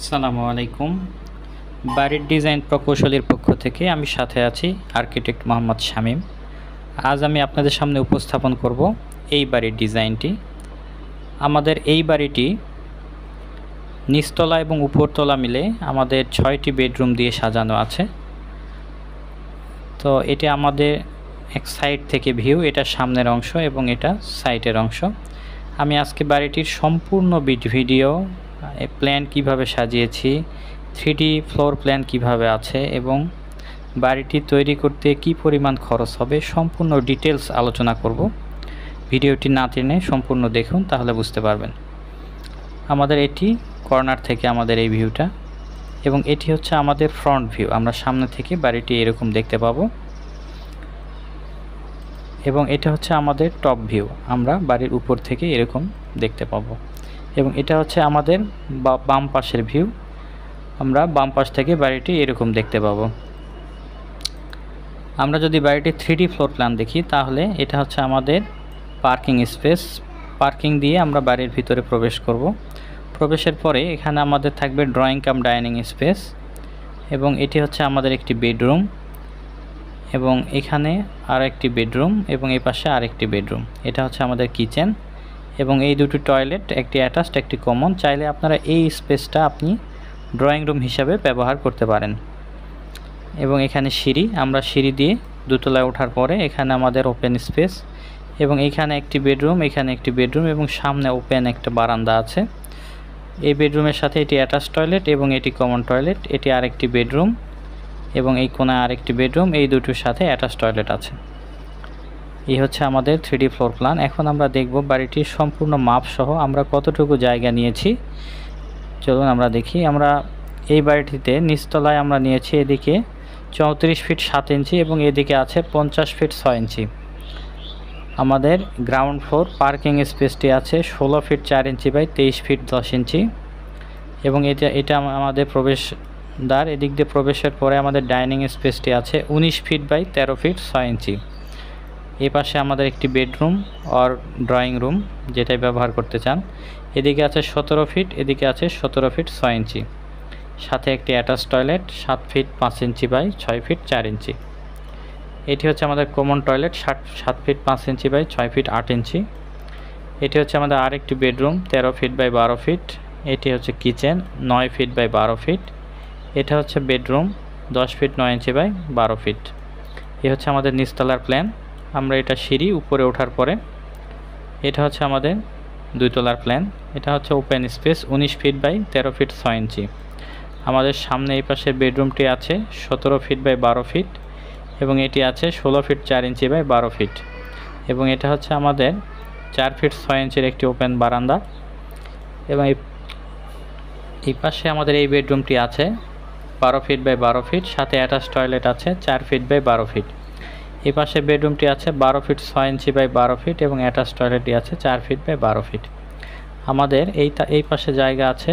আসসালামু আলাইকুম। বাড়ির ডিজাইন প্রকৌশলীর পক্ষ থেকে আমি সাথে আছি আর্কিটেক্ট মোহাম্মদ শামীম। আজ আমি আপনাদের সামনে উপস্থাপন করব এই বাড়ির ডিজাইনটি। আমাদের এই বাড়িটি নিচতলা এবং উপরতলা মিলে আমাদের 6টি বেডরুম দিয়ে সাজানো আছে। তো এটা আমাদের এক সাইড থেকে ভিউ, এটা সামনের অংশ এবং এটা সাইডের অংশ। আমি আজকে বাড়িটির সম্পূর্ণ ভিডিও, প্ল্যান কিভাবে সাজিয়েছি, 3D ফ্লোর প্ল্যান কিভাবে আছে এবং বাড়িটি তৈরি করতে কি পরিমাণ খরচ হবে সম্পূর্ণ ডিটেলস আলোচনা করব। ভিডিওটি না টেনে সম্পূর্ণ দেখুন, তাহলে বুঝতে পারবেন। আমাদের এটি কর্নার থেকে আমাদের এই ভিউটা, এবং এটি হচ্ছে আমাদের ফ্রন্ট ভিউ। আমরা সামনে থেকে বাড়িটি এরকম দেখতে পাবো, এবং এটা হচ্ছে আমাদের টপ ভিউ, আমরা বাড়ির উপর থেকে এরকম দেখতে পাবো। এবং এটা হচ্ছে আমাদের বাম পাশের ভিউ, আমরা বাম পাশ থেকে বাড়িটি এরকম দেখতে পাবো। আমরা যদি বাড়িটি 3D ফ্লোর প্ল্যান দেখি, তাহলে এটা হচ্ছে আমাদের পার্কিং স্পেস। পার্কিং দিয়ে আমরা বাড়ির ভিতরে প্রবেশ করব। প্রবেশের পরে এখানে আমাদের থাকবে ড্রয়িং কাম ডাইনিং স্পেস, এবং এটি হচ্ছে আমাদের একটি বেডরুম, এবং এখানে আর একটি বেডরুম, এবং এই পাশে আরেকটি বেডরুম। এটা হচ্ছে আমাদের কিচেন, এবং এই দুটি টয়লেট, একটি অ্যাটাচড একটি কমন। চাইলে আপনারা এই স্পেসটা আপনি ড্রয়িং রুম হিসাবে ব্যবহার করতে পারেন। এবং এখানে সিঁড়ি, আমরা সিঁড়ি দিয়ে দোতলায় ওঠার পরে এখানে আমাদের ওপেন স্পেস, এবং এখানে একটি বেডরুম, এখানে একটি বেডরুম, এবং সামনে ওপেন একটা বারান্দা আছে। এই বেডরুমের সাথে এটি অ্যাটাচড টয়লেট এবং এটি কমন টয়লেট। এটি আরেকটি বেডরুম, এবং এই কোণায় আরেকটি বেডরুম, এই দুটোর সাথে অ্যাটাচড টয়লেট আছে। এই হচ্ছে আমাদের 3D ফ্লোর প্ল্যান। এখন আমরা দেখব বাড়িটির সম্পূর্ণ মাপ সহ আমরা কতটুকু জায়গা নিয়েছি। চলুন আমরা দেখি। আমরা এই বাড়িটিতে নিচতলায় আমরা নিয়েছি এদিকে 34 ফিট 7 ইঞ্চি, এবং এদিকে আছে 50 ফিট 6 ইঞ্চি। আমাদের গ্রাউন্ড ফ্লোর পার্কিং স্পেসটি আছে 16 ফিট 4 ইঞ্চি বাই 23 ফিট 10 ইঞ্চি, এবং এটা আমাদের প্রবেশদ্বার। এদিক দিয়ে প্রবেশের পরে আমাদের ডাইনিং স্পেসটি আছে 19 ফিট বাই 13 ফিট 6 ইঞ্চি। এই পাশে আমাদের একটি বেডরুম আর ড্রয়িং রুম, যেটাই ব্যবহার করতে চান। এদিকে আছে 17 ফিট, এদিকে আছে 17 ফিট 6 ইঞ্চি, সাথে একটি attach toilet 7 feet 5 inch by 6 feet 4 inch. এটি হচ্ছে আমাদের common toilet 7 feet 5 inch by 6 feet 8 inch. এটি হচ্ছে আমাদের আরেকটি বেডরুম 13 ফিট বাই 12 ফিট। এটি হচ্ছে কিচেন 9 ফিট বাই 12 ফিট। এটা হচ্ছে bedroom 10 feet 9 inch by 12 feet. এ হচ্ছে আমাদের নিচতলার প্ল্যান। আমরা এটা সিঁড়ি উপরে ওঠার পরে এটা হচ্ছে আমাদের দুইতলার প্ল্যান। এটা হচ্ছে open space 19 feet by 13 feet 6 inch. আমাদের সামনে এই পাশের বেডরুমটি আছে 17 ফিট বাই 12 ফিট, এবং এটি আছে 16 ফিট 4 ইঞ্চি বাই 12 ফিট, এবং এটা হচ্ছে আমাদের 4 ফিট 6 ইঞ্চির একটি ওপেন বারান্দা। এবং এই পাশে আমাদের এই বেডরুমটি আছে 12 ফিট বাই 12 ফিট, সাথে অ্যাটাচ টয়লেট আছে 4 ফিট বাই 12 ফিট। এই পাশে বেডরুমটি আছে 12 ফিট 6 ইঞ্চি বাই 12 ফিট, এবং অ্যাটাচ টয়লেটটি আছে 4 ফিট বাই 12 ফিট। আমাদের এই পাশে জায়গা আছে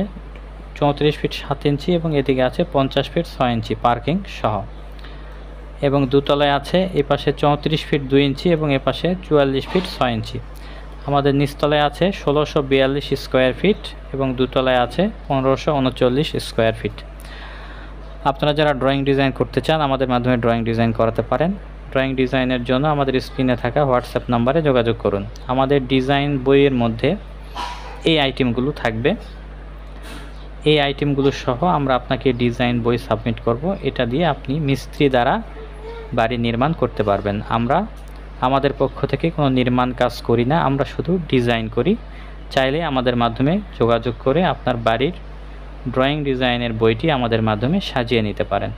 34 ফিট 7 ইঞ্চি, এবং এদিকে আছে 50 ফিট 6 ইঞ্চি পার্কিং সহ। এবং দোতলায় আছে এই পাশে 34 ফিট 2 ইঞ্চি, এবং এ পাশে 44 ফিট 6 ইঞ্চি। আমাদের নিচতলায় আছে 1642 স্কোয়ার ফিট, এবং দোতলায় আছে 1539 স্কোয়ার ফিট। আপনারা যারা ড্রয়িং ডিজাইন করতে চান, আমাদের মাধ্যমে ড্রয়িং ডিজাইন করাতে পারেন। ড্রয়িং ডিজাইনের জন্য আমাদের স্ক্রিনে থাকা হোয়াটসঅ্যাপ নাম্বারে যোগাযোগ করুন। আমাদের ডিজাইন বইয়ের মধ্যে এই আইটেমগুলো থাকবে। এই আইটেমগুলো সহ আমরা আপনাকে ডিজাইন বই সাবমিট করব। এটা দিয়ে আপনি মিস্ত্রি দ্বারা বাড়ি নির্মাণ করতে পারবেন। আমরা আমাদের পক্ষ থেকে কোনো নির্মাণ কাজ করি না, আমরা শুধু ডিজাইন করি। চাইলে আমাদের মাধ্যমে যোগাযোগ করে আপনার বাড়ির ড্রয়িং ডিজাইনের বইটি আমাদের মাধ্যমে সাজিয়ে নিতে পারেন।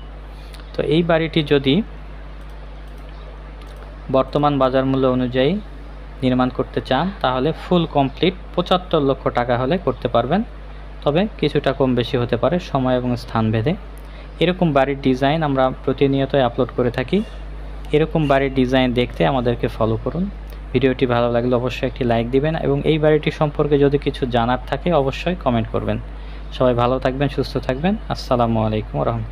তো এই বাড়িটি যদি বর্তমান বাজার মূল্য অনুযায়ী নির্মাণ করতে চান, তাহলে ফুল কমপ্লিট 75 লক্ষ টাকা হলে করতে পারবেন, তবে কিছুটা কম বেশি হতে পারে সময় এবং স্থান ভেদে। এরকম বাড়ির ডিজাইন আমরা প্রতিনিয়তই আপলোড করে থাকি। এরকম বাড়ির ডিজাইন দেখতে আমাদেরকে ফলো করুন। ভিডিওটি ভালো লাগলে অবশ্যই একটি লাইক দিবেন, এবং এই বাড়িটি সম্পর্কে যদি কিছু জানার থাকে অবশ্যই কমেন্ট করবেন। সবাই ভালো থাকবেন, সুস্থ থাকবেন। আসসালামু আলাইকুম ওয়া রাহমাতুল্লাহ।